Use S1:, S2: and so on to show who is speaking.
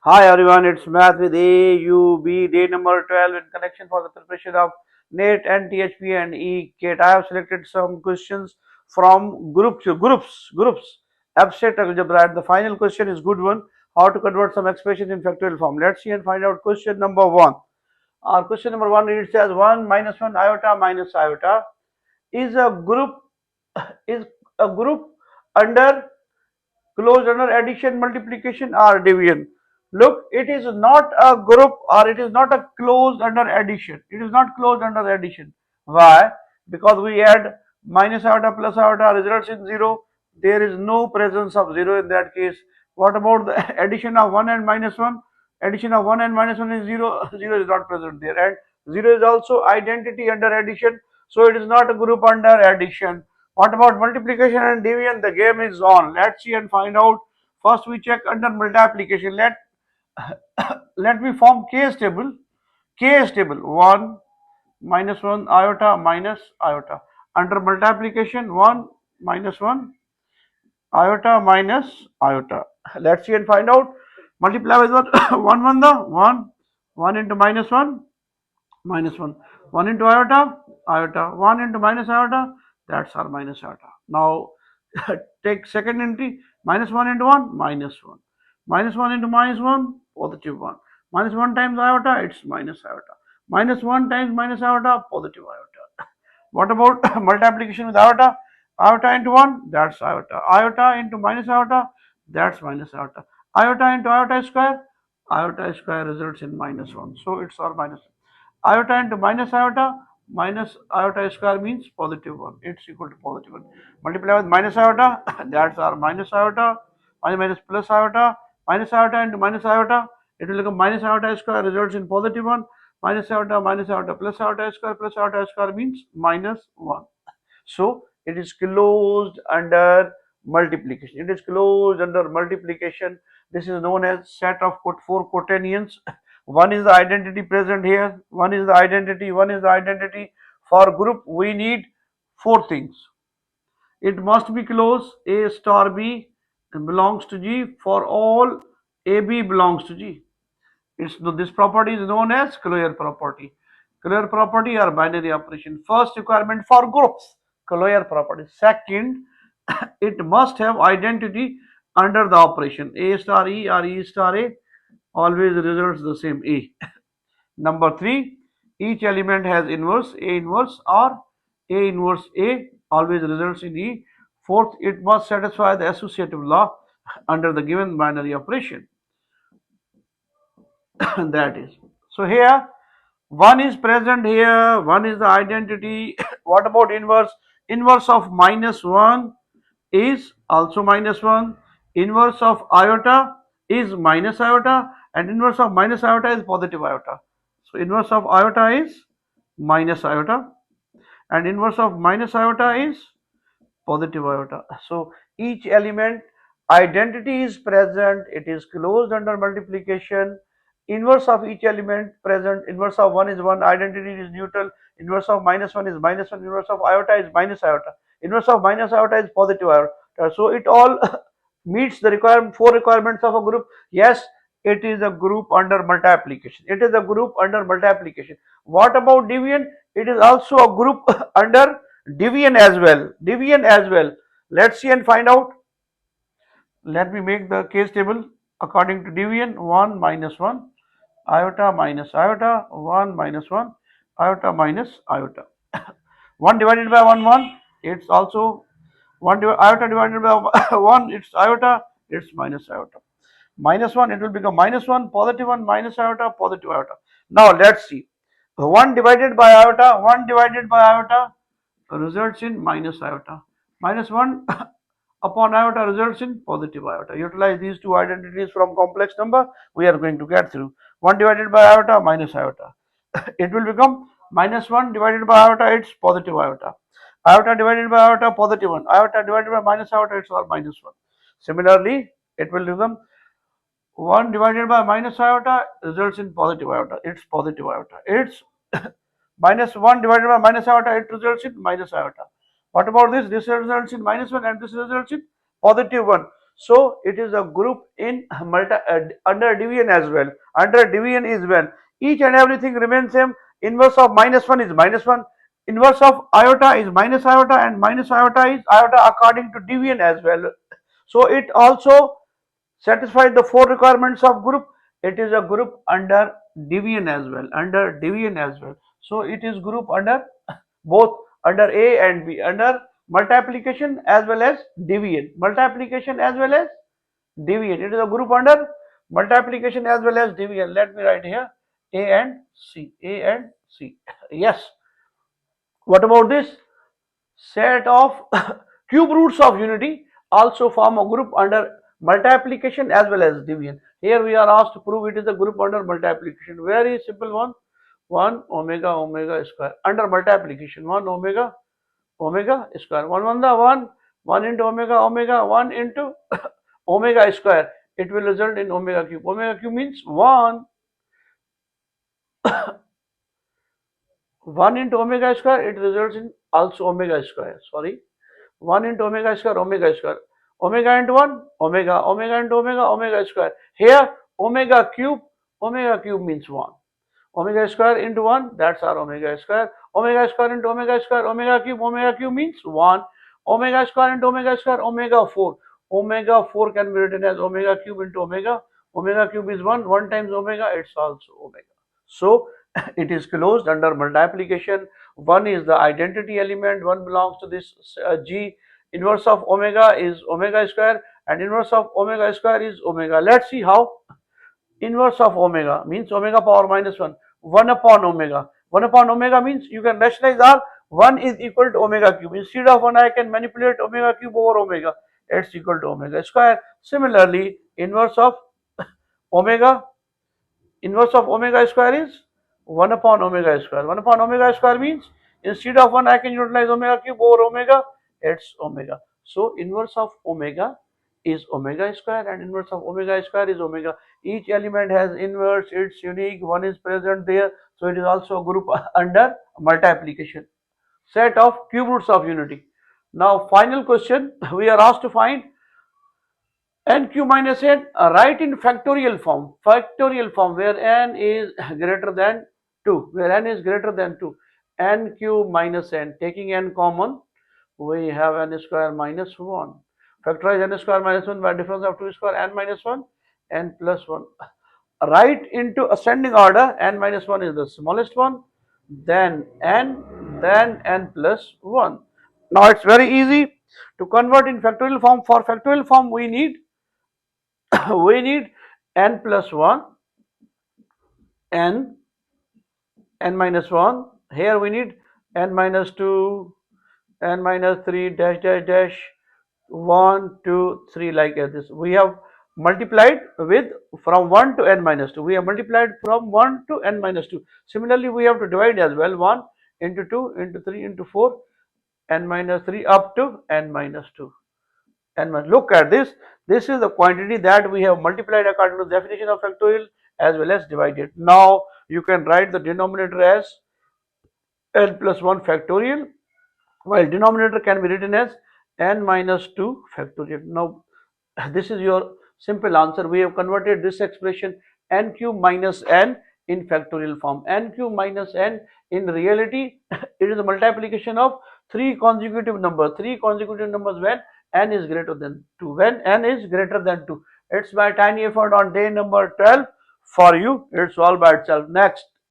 S1: Hi everyone, it's Math with AUB, day number 12 in connection for the preparation of NET, NTHP and ECAT. I have selected some questions from groups, abstract algebra, and the final question is good one, how to convert some expressions in factorial form. Let's see and find out question number 1. Our question number 1 reads as 1 minus 1 iota minus iota is a group is a group under closed under addition, multiplication or division. Look, it is not a group or it is not a closed under addition. It is not closed under addition. Why? Because we add minus iota plus iota results in 0. There is no presence of 0 in that case. What about the addition of 1 and minus 1? Addition of 1 and minus 1 is 0. 0 is not present there. And 0 is also identity under addition. So it is not a group under addition. What about multiplication and division? The game is on. Let's see and find out. First we check under multiplication. Let me form case table. Case table 1 minus 1 iota minus iota. Under multiplication 1 minus 1 iota minus iota. Let's see and find out. Multiply with what? 1 1 the 1 1 into minus 1 minus 1 1 into iota iota 1 into minus iota, that's our minus iota. Now take second entry, minus 1 into 1 minus 1 minus 1 into minus 1 positive 1 minus 1 times iota, it's minus iota minus 1 times minus iota, positive iota. What about multiplication with iota? Iota into 1, that's iota. Iota into minus iota, that's minus iota. Iota into iota square results in minus 1. So it's our minus. Iota into minus iota square means positive 1. It's equal to positive 1. Multiply with minus iota, that's our minus iota, minus plus iota, minus iota into minus iota, it will become minus iota square results in positive 1, minus iota plus iota square means minus 1. So it is closed under multiplication. It is closed under multiplication. This is known as set of four quaternions. One is the identity present here. One is the identity. For group, we need four things. It must be closed. A star B belongs to G for all AB belongs to G. This property is known as Closure property. Closure property or binary operation. First requirement for groups, Closure property. Second, it must have identity under the operation. A star E or E star A always results the same A. Number 3, each element has inverse. A inverse or A inverse A always results in E. Fourth, it must satisfy the associative law under the given binary operation. That is. So here, one is present here, one is the identity. What about inverse? Inverse of minus 1 is also minus 1. Inverse of iota is minus iota, and inverse of minus iota is positive iota. So inverse of iota is minus iota, and inverse of minus iota is positive iota. So each element identity is present, it is closed under multiplication. Inverse of each element present, inverse of 1 is 1, identity is neutral, inverse of minus 1 is minus 1, inverse of iota is minus iota, inverse of minus iota is positive iota. So it all meets the four requirements of a group. Yes, it is a group under multiplication. It is a group under multiplication. What about division? It is also a group under division as well. Let's see and find out. Let me make the case table according to division. 1 minus 1 iota minus iota, 1 minus 1 iota minus iota. 1 divided by 1 1, it's also iota divided by 1, it's iota, it's minus iota. Minus 1, it will become minus 1, positive 1, minus iota, positive iota. Now let's see. 1 divided by iota results in minus iota. Minus 1 upon iota results in positive iota. Utilize these two identities from complex number, we are going to get through. 1 divided by iota minus iota. It will become minus 1 divided by iota, it's positive iota. Iota divided by iota, positive 1. Iota divided by minus iota, it's all minus 1. Similarly, it will become 1 divided by minus iota results in positive iota. It's positive iota. It's minus 1 divided by minus iota, it results in minus iota. What about this? This results in minus 1 and this results in positive 1. So it is a group in under division as well. Under division is when each and everything remains same. Inverse of minus 1 is minus 1. Inverse of iota is minus iota, and minus iota is iota according to division as well. So it also satisfied the four requirements of group. It is a group under division as well. Under division as well. So it is group under both, under A and B, under multiplication as well as division. Multiplication as well as division. It is a group under multiplication as well as division. Let me write here A and C. A and C. Yes. What about this? Set of cube roots of unity also form a group under multiplication as well as division. Here we are asked to prove it is a group under multiplication. Very simple one. 1 omega omega square under multiplication. 1 omega omega square. 1 1 the 1. 1 into omega omega 1 into omega square. It will result in omega cube. Omega cube means 1. 1 into omega square, it results in also omega square. Sorry. 1 into omega square, omega square. Omega into 1, omega. Omega into omega, omega square. Here, omega cube means 1. Omega square into 1, that's our omega square. Omega square into omega cube means 1. Omega square into omega square, omega 4. Omega 4 can be written as omega cube into omega. Omega cube is 1. 1 times omega, it's also omega. So, it is closed under multiplication. 1 is the identity element. 1 belongs to this G. Inverse of omega is omega square, and inverse of omega square is omega. Let's see how. Inverse of omega means omega power minus 1. 1 upon omega. 1 upon omega means you can rationalize all. 1 is equal to omega cube. Instead of 1, I can manipulate omega cube over omega. It's equal to omega square. Similarly, omega inverse of omega square is 1 upon omega square. 1 upon omega square means instead of 1, I can utilize omega cube over omega. It's omega. So inverse of omega is omega square, and inverse of omega square is omega. Each element has inverse, it's unique, one is present there. So it is also a group under multiplication. Set of cube roots of unity. Now final question, we are asked to find NQ minus n, write in factorial form where n is greater than 2, where n is greater than 2. NQ minus n, taking n common, we have n square minus 1. Factorize n square minus 1 by difference of 2 square, n minus 1, n plus 1. Write into ascending order, n minus 1 is the smallest one, then n plus 1. Now it's very easy to convert in factorial form. For factorial form, we need we need n plus 1, n minus 1. Here we need n minus 2, n minus 3, dash dash dash, 1 2 3, like this. We have multiplied with from 1 to n minus 2. We have multiplied from 1 to n minus 2. Similarly, we have to divide as well. 1 into 2 into 3 into 4, n minus 3 up to n minus 2. And look at this. This is the quantity that we have multiplied according to the definition of factorial as well as divided. Now you can write the denominator as n plus 1 factorial, while denominator can be written as n minus 2 factorial. Now this is your simple answer. We have converted this expression n cube minus n in factorial form. N cube minus n, in reality it is a multiplication of three consecutive numbers when n is greater than 2. When n is greater than 2. It's my tiny effort on day number 12 for you. It's all by itself. Next.